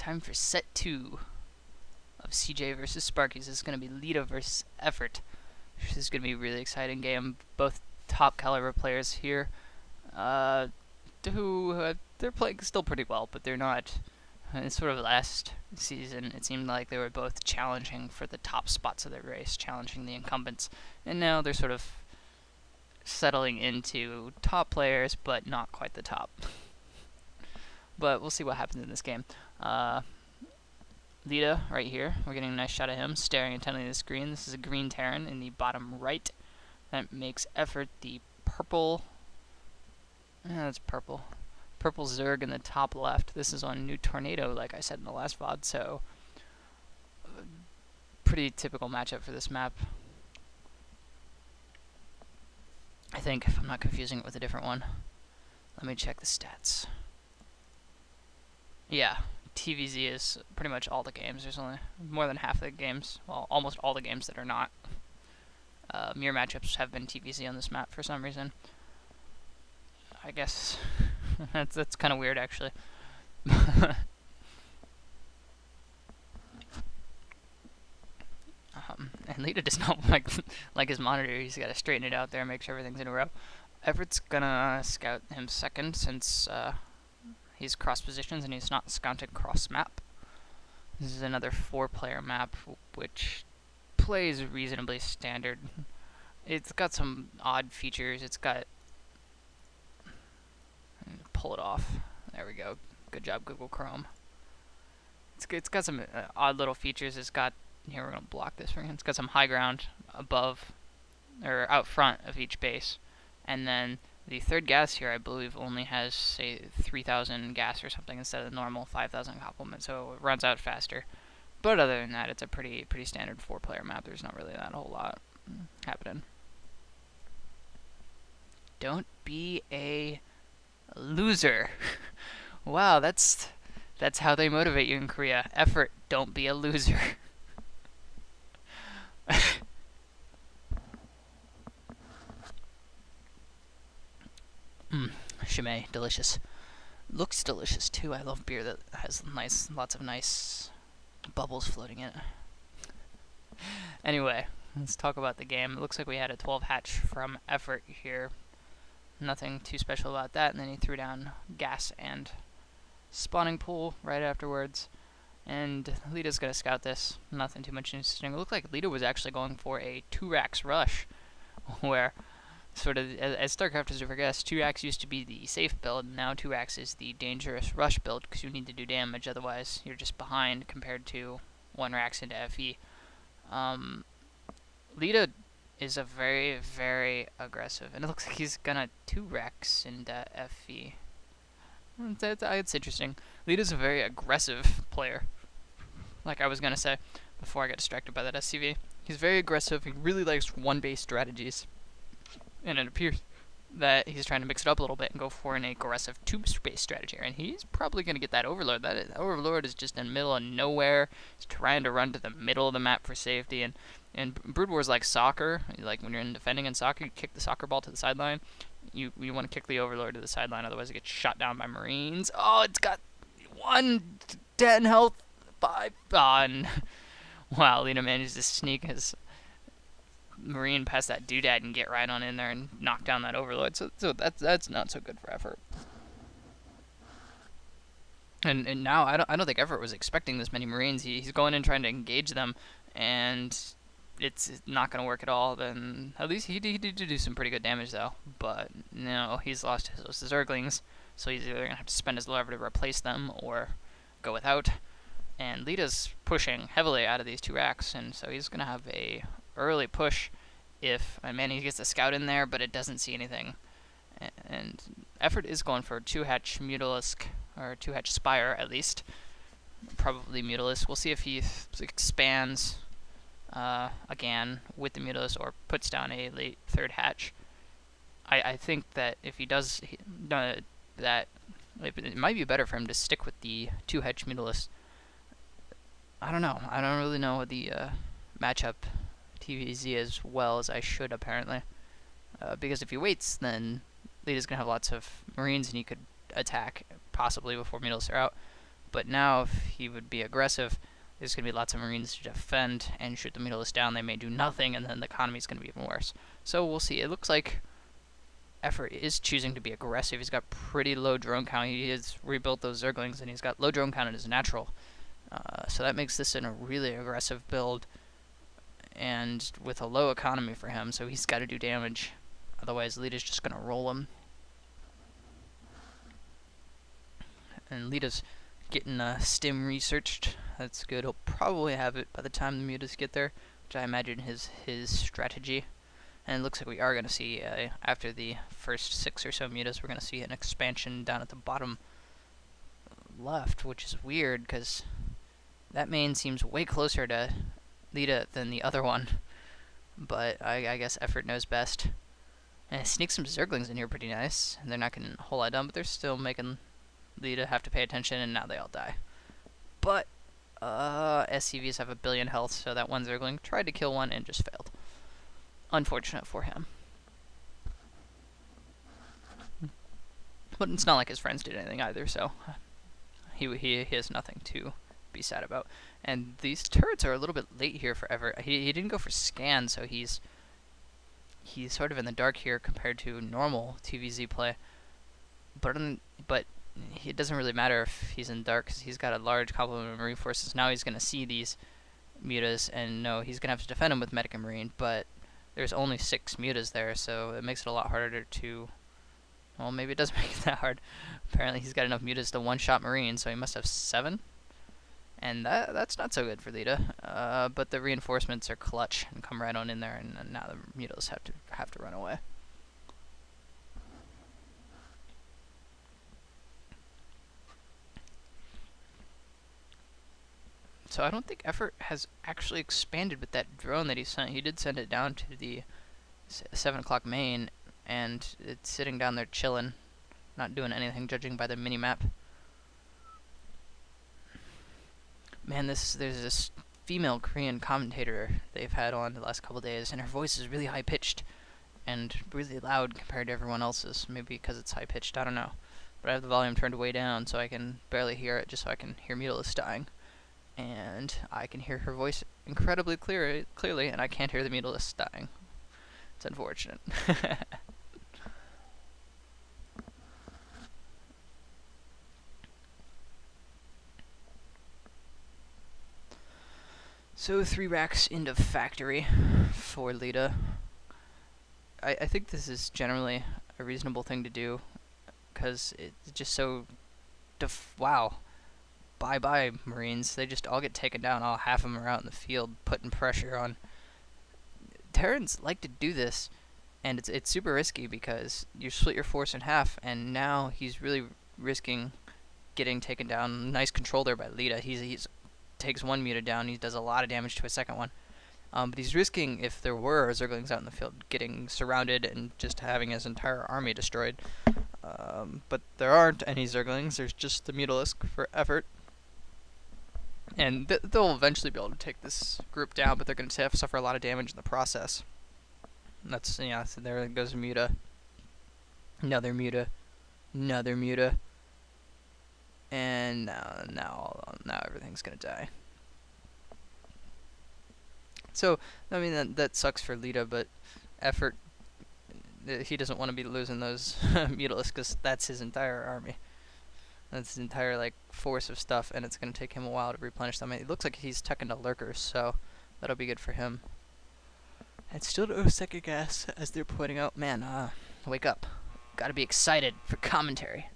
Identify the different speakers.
Speaker 1: time for set 2 of CJ versus Sparkyz. This is going to be Leta versus EffOrt. This is going to be a really exciting game. Both top caliber players here. They're playing still pretty well, but they're not. Sort of last season, it seemed like they were both challenging for the top spots of their race, challenging the incumbents, and now they're sort of settling into top players, but not quite the top. But we'll see what happens in this game. Leta, right here, we're getting a nice shot of him, staring intently at the screen. This is a green Terran in the bottom right. That makes EffOrt the purple. That's purple. Purple Zerg in the top left. This is on New Tornado, like I said in the last VOD, so pretty typical matchup for this map. I think, if I'm not confusing it with a different one. Let me check the stats. Yeah, TVZ is pretty much all the games. There's only more than half of the games, well, almost all the games that are not. Mirror matchups have been TVZ on this map for some reason. I guess that's kind of weird, actually. And Leta does not like his monitor. He's got to straighten it out there and make sure everything's in a row. EffOrt's gonna scout him second since he's cross positions and he's not scouted cross map. This is another 4-player map, which plays reasonably standard. It's got some odd features. It's got... pull it off. There we go. Good job, Google Chrome. It's got some odd little features. It's got... Here, we're going to block this for him. It's got some high ground above, or out front of each base. And then the third gas here, I believe, only has, say, 3,000 gas or something instead of the normal 5,000 complement, so it runs out faster. But other than that, it's a pretty standard 4-player map. There's not really that whole lot happening. Don't be a loser. Wow, that's how they motivate you in Korea. EffOrt, don't be a loser. Chimay, delicious. Looks delicious too. I love beer that has lots of nice bubbles floating in it. Anyway, let's talk about the game. It looks like we had a 12 hatch from EffOrt here. Nothing too special about that, and then he threw down gas and spawning pool right afterwards. And Leta's gonna scout this. Nothing too much interesting. It looked like Leta was actually going for a 2-racks rush, where sort of, as StarCrafters have progressed, 2-racks used to be the safe build, and now 2-racks is the dangerous rush build, because you need to do damage, otherwise you're just behind compared to 1-racks into FE. Leta is a very aggressive, and it looks like he's gonna 2-racks into FE. It's interesting. Leta's a very aggressive player, like I was gonna say before I got distracted by that SCV. He's very aggressive. He really likes 1-base strategies, and it appears that he's trying to mix it up a little bit and go for an aggressive 2-base strategy, and he's probably going to get that Overlord. That Overlord is just in the middle of nowhere. He's trying to run to the middle of the map for safety, and Brood War is like soccer. Like when you're defending in soccer, you kick the soccer ball to the sideline. You want to kick the Overlord to the sideline, otherwise it gets shot down by Marines. Oh, it's got 10 health, 5 on. Wow, Leta manages to sneak his Marine past that doodad and get right on in there and knock down that Overlord. So that's not so good for EffOrt. And now I don't think EffOrt was expecting this many Marines. He's going in trying to engage them, and it's not going to work at all. Then at least he did do some pretty good damage though. But no, he's lost his Zerglings, so he's either going to have to spend his lever to replace them or go without. And Leta's pushing heavily out of these 2-racks, and so he's going to have a early push if, man, he gets a scout in there, but it doesn't see anything. And EffOrt is going for 2-hatch Mutalisk, or 2-hatch Spire at least. Probably Mutalisk. We'll see if he expands again with the Mutalisk or puts down a late 3rd hatch. I think that if he does that, it might be better for him to stick with the 2-hatch Mutalisk. I don't know. I don't really know the matchup TVZ as well as I should, apparently. Because if he waits, then Leta's going to have lots of Marines and he could attack, possibly, before Mutalisks are out. But now if he would be aggressive, there's going to be lots of Marines to defend and shoot the Mutalisks down. They may do nothing, and then the economy is going to be even worse. So we'll see. It looks like EffOrt is choosing to be aggressive. He's got pretty low drone count. He has rebuilt those Zerglings, and he's got low drone count in his natural. So that makes this a really aggressive build, and with a low economy for him, so he's got to do damage. Otherwise, Leta's just going to roll him. And Leta's getting stim researched. That's good. He'll probably have it by the time the mutas get there, which I imagine is his strategy. And it looks like we are going to see, after the first 6 or so mutas, we're going to see an expansion down at the bottom left, which is weird, because that main seems way closer to Leta than the other one. But I guess EffOrt knows best. And it sneaks some Zerglings in here pretty nice. And they're not getting a whole lot done, but they're still making Leta have to pay attention, and now they all die. But SCVs have 1 billion health, so that one Zergling tried to kill one and just failed. Unfortunate for him. But it's not like his friends did anything either, so he has nothing to be sad about. And these turrets are a little bit late here for EffOrt. He didn't go for scan, so he's sort of in the dark here compared to normal TVZ play. But it doesn't really matter if he's in dark, because he's got a large complement of Marine forces. Now he's going to see these mutas, and no, he's going to have to defend them with Medic and Marine, but there's only 6 mutas there, so it makes it a lot harder to... Well, maybe it does make it that hard. Apparently he's got enough mutas to one-shot Marine, so he must have 7. And that's not so good for Leta. But the reinforcements are clutch and come right on in there, and now the mutas have to run away. So I don't think EffOrt has actually expanded with that drone that he sent. He did send it down to the 7 o'clock main, and it's sitting down there chilling, not doing anything, judging by the mini-map. Man, there's this female Korean commentator they've had on the last couple days, and her voice is really high-pitched and really loud compared to everyone else's. Maybe because it's high-pitched, I don't know. But I have the volume turned way down so I can barely hear it, just so I can hear Mutalisks dying. And I can hear her voice incredibly clearly, and I can't hear the Mutalisks dying. It's unfortunate. So 3 racks into factory for Leta. I think this is generally a reasonable thing to do, because it's just so... wow. Bye-bye, Marines. They just all get taken down. All half of them are out in the field putting pressure on. Terrans like to do this, and it's super risky, because you split your force in half, and now he's really risking getting taken down. Nice control there by Leta. He's takes 1 muta down. He does a lot of damage to a second one. But he's risking, if there were Zerglings out in the field, getting surrounded and just having his entire army destroyed. But there aren't any Zerglings. There's just the Mutalisk for EffOrt. And they'll eventually be able to take this group down, but they're going to suffer a lot of damage in the process. And that's, yeah, so there goes a muta. Another muta. Another muta. And now everything's going to die. So, I mean, that sucks for Leta, but EffOrt, he doesn't want to be losing those Mutalisks, because that's his entire army. That's his entire, like, force of stuff, and it's going to take him a while to replenish them. It looks like he's tucking to lurkers, so that'll be good for him. And still no second gas, as they're pointing out. Man, wake up. Gotta be excited for commentary.